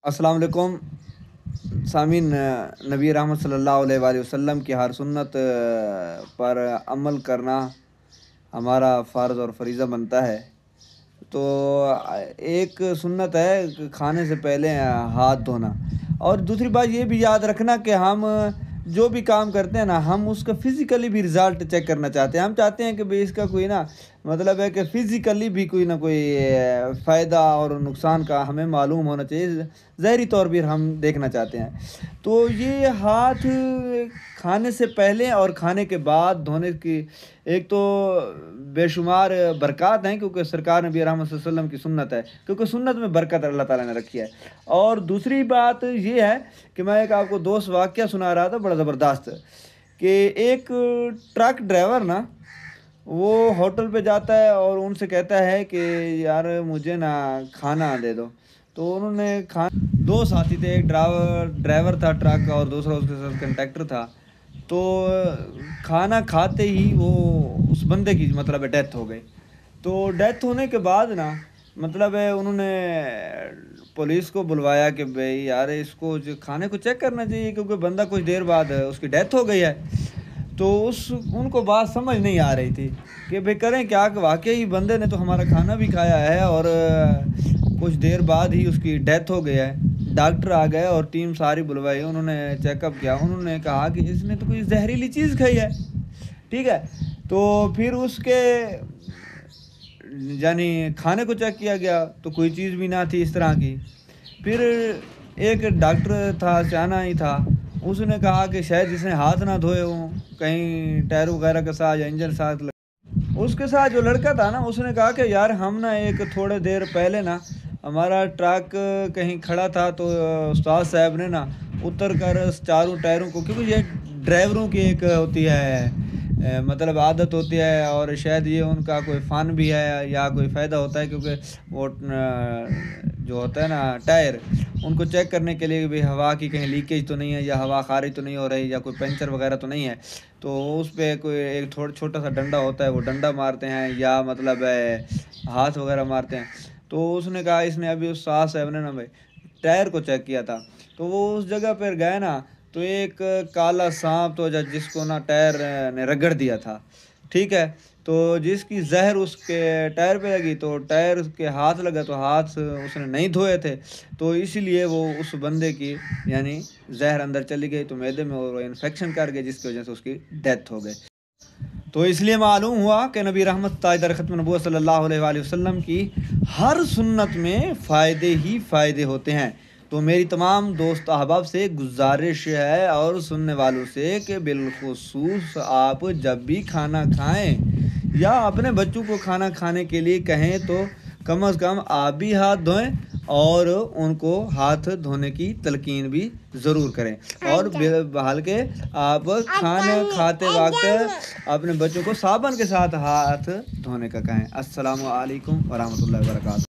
अस्सलाम वालेकुम सामीन। नबी रहमत सल्लल्लाहु अलैहि वसल्लम की हर सुन्नत पर अमल करना हमारा फ़र्ज़ और फरीज़ा बनता है। तो एक सुन्नत है खाने से पहले हाथ धोना, और दूसरी बात ये भी याद रखना कि हम जो भी काम करते हैं ना, हम उसका फ़िज़िकली भी रिज़ल्ट चेक करना चाहते हैं। हम चाहते हैं कि भाई इसका कोई ना मतलब है कि फ़िज़िकली भी कोई ना कोई फ़ायदा और नुकसान का हमें मालूम होना चाहिए, ज़ाहिरी तौर पर हम देखना चाहते हैं। तो ये हाथ खाने से पहले और खाने के बाद धोने की एक तो बेशुमार बरक़ात हैं, क्योंकि सरकार नबी रहमत सल्लल्लाहु अलैहि वसल्लम की सुन्नत है, क्योंकि सुन्नत में बरकत अल्लाह ताला ने रखी है। और दूसरी बात ये है कि मैं एक आपको दोस्त वाक़या सुना रहा था बड़ा ज़बरदस्त, कि एक ट्रक ड्राइवर ना वो होटल पे जाता है और उनसे कहता है कि यार मुझे ना खाना दे दो। तो उन्होंने दो साथी थे, एक ड्राइवर था ट्रक का और दूसरा उसके साथ कंडक्टर था। तो खाना खाते ही वो उस बंदे की मतलब डेथ हो गई। तो डेथ होने के बाद ना मतलब है उन्होंने पुलिस को बुलवाया कि भाई यार इसको जो खाने को चेक करना चाहिए, क्योंकि बंदा कुछ देर बाद उसकी डेथ हो गई है। तो उनको बात समझ नहीं आ रही थी कि भाई करें क्या, कि वाकई बंदे ने तो हमारा खाना भी खाया है और कुछ देर बाद ही उसकी डेथ हो गई है। डॉक्टर आ गए और टीम सारी बुलवाई, उन्होंने चेकअप किया, उन्होंने कहा कि इसने तो कोई जहरीली चीज़ खाई है। ठीक है, तो फिर उसके यानी खाने को चेक किया गया तो कोई चीज़ भी ना थी इस तरह की। फिर एक डॉक्टर था, सियाना ही था, उसने कहा कि शायद इसने हाथ ना धोए हों कहीं टायर वगैरह के साथ या इंजन साथ उसके साथ जो लड़का था ना उसने कहा कि यार हम ना एक थोड़े देर पहले ना हमारा ट्रक कहीं खड़ा था, तो उस्ताद साहब ने ना उतर कर चारों टायरों को, क्योंकि ये ड्राइवरों की एक होती है मतलब आदत होती है, और शायद ये उनका कोई फ़न भी है या कोई फ़ायदा होता है, क्योंकि वो जो होता है ना टायर, उनको चेक करने के लिए भी हवा की कहीं लीकेज तो नहीं है या हवा खारिज तो नहीं हो रही या कोई पंचर वगैरह तो नहीं है। तो उस पे कोई एक छोटा सा डंडा होता है, वो डंडा मारते हैं या मतलब हाथ वगैरह मारते हैं। तो उसने कहा इसने अभी उस साहब ने ना भाई टायर को चेक किया था, तो वो उस जगह पर गए ना, तो एक काला सांप तो जिसको ना टायर ने रगड़ दिया था। ठीक है, तो जिसकी जहर उसके टायर पे लगी तो टायर उसके हाथ लगा, तो हाथ उसने नहीं धोए थे, तो इसीलिए वो उस बंदे की यानी जहर अंदर चली गई, तो मैदे में वो इन्फेक्शन कर गई, जिसकी वजह से उसकी डेथ हो गई। तो इसलिए मालूम हुआ कि नबी रहमत ताजदार ख़त्म नबूवत सल्लल्लाहु अलैहि वसल्लम की हर सुन्नत में फ़ायदे ही फ़ायदे होते हैं। तो मेरी तमाम दोस्त अहबाब से गुजारिश है और सुनने वालों से कि बिलखुसूस आप जब भी खाना खाएं या अपने बच्चों को खाना खाने के लिए कहें तो कम से कम आप भी हाथ धोएं और उनको हाथ धोने की तलकीन भी ज़रूर करें। और बल्कि आप खाना खाते वक्त अपने बच्चों को साबुन के साथ हाथ धोने का कहें। अस्सलामु अलैकुम वरहमतुल्लाहि वबरकातुहू।